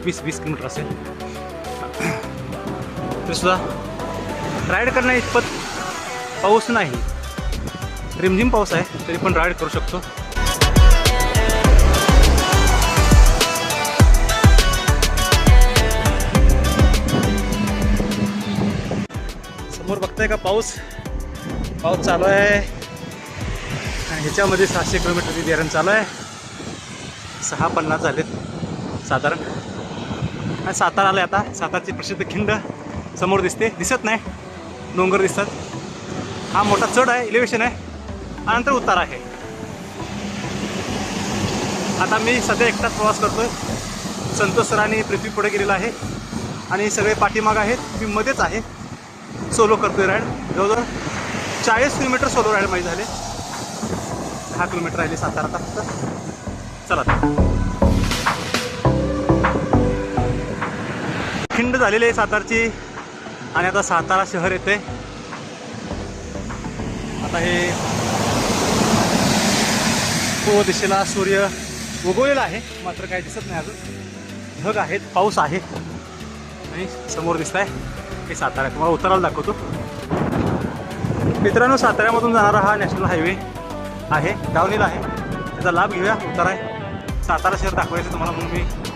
20 kilometre असेल. तरीसुद्धा ride करण्या इतपत पाऊस नाही, रिमझिम पाऊस आहे, तरी पण राईड करू शकतो. समोर बघताय का पाऊस चालू आहे आणि ह्याच्यामध्ये 600 किलोमीटरची दैरण चालू आहे. 6:50 झालेत साधारण. आणि सातारा आलं आता. सातारची प्रसिद्ध खिंड समोर दिसत नाही, डोंगर दिसतात. हा मोठा चढ आहे, इलेव्हेशन आहे, आणि नंतर उतार आहे. आता मी सध्या एकटाच प्रवास करतोय. संतोष सर आणि पृथ्वी पुढे गेलेला आहे आणि सगळे पाठीमाग आहेत. मी मध्येच आहे, सोलो करतोय राईड. जवळजवळ 40 किलोमीटर सोलो राईड माझी झाले. 10 किलोमीटर राहिले सातारा आता फक्त. चला खिंड झालेली आहे सातारची आणि आता सातारा शहर येते. आता हे पूर्व दिशेला सूर्य उगवलेला आहे, मात्र काही दिसत नाही अजून. ढग आहेत, पाऊस आहे आणि समोर दिसत आहे हे सातारा. तुम्हाला उतराला दाखवतो. मित्रांनो, साताऱ्यामधून जाणारा हा नॅशनल हायवे आहे, डाऊनहिल आहे. त्याचा लाभ घेऊया. उतार आहे, सातारा शहर दाखवायचं तुम्हाला म्हणून मी